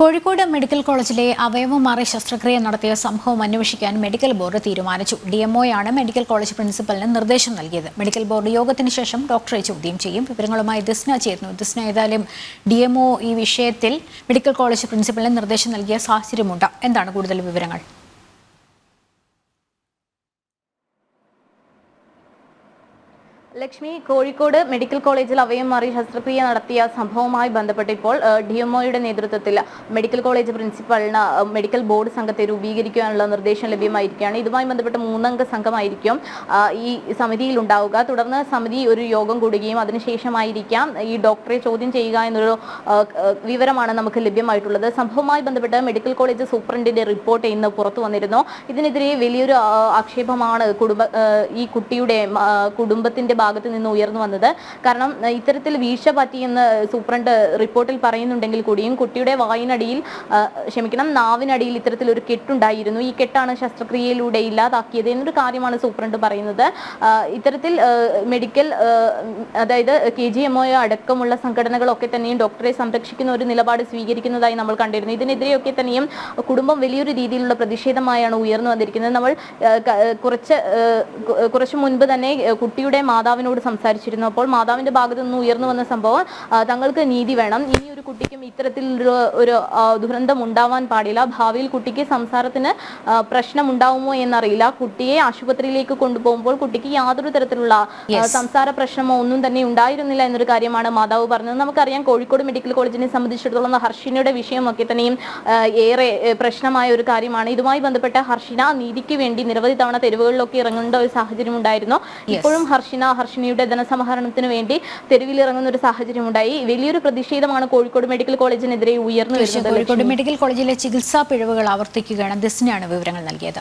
Kozhikode medical കോളേജിലെ അവയവമാറി ശസ്ത്രക്രിയ നടത്തിയ സംഭവം അന്വേഷിക്കാൻ മെഡിക്കൽ ബോർഡ് തീരുമാനിച്ചു. DMOയാണ് മെഡിക്കൽ കോളേജ് പ്രിൻസിപ്പലിന് നിർദ്ദേശം നൽകിയത്. മെഡിക്കൽ ബോർഡ് യോഗത്തിന് ശേഷം ഡോക്ടറെ ചോദ്യം ചെയ്യും. വിവരങ്ങളുമായി ദിസ്ന ചേരുന്നു. ദിസ്ന, ഏതായാലും DMO ഈ വിഷയത്തിൽ മെഡിക്കൽ കോളേജ് പ്രിൻസിപ്പലിന് നിർദ്ദേശം നൽകിയ സാഹചര്യമുണ്ട്. എന്താണ് കൂടുതൽ വിവരങ്ങൾ? ലക്ഷ്മി, കോഴിക്കോട് മെഡിക്കൽ കോളേജിൽ അവയവമാറി ശസ്ത്രക്രിയ നടത്തിയ സംഭവവുമായി ബന്ധപ്പെട്ട് ഇപ്പോൾ DMOയുടെ നേതൃത്വത്തിൽ മെഡിക്കൽ കോളേജ് പ്രിൻസിപ്പലിന് മെഡിക്കൽ ബോർഡ് സംഘത്തെ രൂപീകരിക്കാനുള്ള നിർദ്ദേശം ലഭ്യമായിരിക്കുകയാണ്. ഇതുമായി ബന്ധപ്പെട്ട് 3 അംഗ സംഘമായിരിക്കും ഈ സമിതിയിൽ ഉണ്ടാവുക. തുടർന്ന് സമിതി ഒരു യോഗം കൂടുകയും അതിനുശേഷമായിരിക്കാം ഈ ഡോക്ടറെ ചോദ്യം ചെയ്യുക എന്നൊരു വിവരമാണ് നമുക്ക് ലഭ്യമായിട്ടുള്ളത്. സംഭവവുമായി ബന്ധപ്പെട്ട് മെഡിക്കൽ കോളേജ് സൂപ്രണ്ടിന്റെ റിപ്പോർട്ട് ഇന്ന് പുറത്തു വന്നിരുന്നു. ഇതിനെതിരെ വലിയൊരു ആക്ഷേപമാണ് ഈ കുട്ടിയുടെ കുടുംബത്തിന്റെ ഭാഗത്ത് നിന്ന് ഉയർന്നു വന്നത്. കാരണം ഇത്തരത്തിൽ വീഴ്ച പറ്റിയെന്ന് സൂപ്രണ്ട് റിപ്പോർട്ടിൽ പറയുന്നുണ്ടെങ്കിൽ കൂടിയും കുട്ടിയുടെ നാവിനടിയിൽ ഇത്തരത്തിൽ ഒരു കെട്ടുണ്ടായിരുന്നു. ഈ കെട്ടാണ് ശസ്ത്രക്രിയയിലൂടെ ഇല്ലാതാക്കിയത് എന്നൊരു കാര്യമാണ് സൂപ്രണ്ട് പറയുന്നത്. ഇത്തരത്തിൽ മെഡിക്കൽ അതായത് KGMO അടക്കമുള്ള സംഘടനകളൊക്കെ തന്നെയും ഡോക്ടറെ സംരക്ഷിക്കുന്ന ഒരു നിലപാട് സ്വീകരിക്കുന്നതായി നമ്മൾ കണ്ടിരുന്നു. ഇതിനെതിരെയൊക്കെ തന്നെയും കുടുംബം വലിയൊരു രീതിയിലുള്ള പ്രതിഷേധമായാണ് ഉയർന്നു വന്നിരിക്കുന്നത്. നമ്മൾ കുറച്ച് മുൻപ് തന്നെ കുട്ടിയുടെ മാതാവിനോട് സംസാരിച്ചിരുന്നു. അപ്പോൾ മാതാവിന്റെ ഭാഗത്തു നിന്ന് ഉയർന്നു വന്ന സംഭവം തങ്ങൾക്ക് നീതി വേണം, ഇനി ഒരു കുട്ടിക്കും ഇത്തരത്തിലൊരു ദുരന്തം ഉണ്ടാവാൻ പാടില്ല, ഭാവിയിൽ കുട്ടിക്ക് സംസാരത്തിന് പ്രശ്നം ഉണ്ടാവുമോ എന്നറിയില്ല, കുട്ടിയെ ആശുപത്രിയിലേക്ക് കൊണ്ടുപോകുമ്പോൾ കുട്ടിക്ക് യാതൊരു തരത്തിലുള്ള സംസാര പ്രശ്നമോ ഒന്നും തന്നെ ഉണ്ടായിരുന്നില്ല എന്നൊരു കാര്യമാണ് മാതാവ് പറഞ്ഞത്. നമുക്കറിയാം, കോഴിക്കോട് മെഡിക്കൽ കോളേജിനെ സംബന്ധിച്ചിടത്തോളം ഹർഷിനയുടെ വിഷയമൊക്കെ തന്നെയും ഏറെ പ്രശ്നമായ ഒരു കാര്യമാണ്. ഇതുമായി ബന്ധപ്പെട്ട ഹർഷിന നീതിക്ക് വേണ്ടി നിരവധി തവണ തെരുവുകളിലൊക്കെ ഇറങ്ങേണ്ട ഒരു സാഹചര്യം ഉണ്ടായിരുന്നു. ഇപ്പോഴും ഹർഷിനയുടെ ധനസമാഹരണത്തിന് വേണ്ടി തെരുവിലിറങ്ങുന്ന ഒരു സാഹചര്യം ഉണ്ടായി. വലിയൊരു പ്രതിഷേധമാണ് കോഴിക്കോട് മെഡിക്കൽ കോളേജിനെതിരെ ഉയർന്നു വരുന്നത്. കോഴിക്കോട് മെഡിക്കൽ കോളേജിലെ ചികിത്സാ പിഴവുകൾ ആവർത്തിക്കുകയാണ്. ദിസ്നയാണ് വിവരങ്ങൾ നൽകിയത്.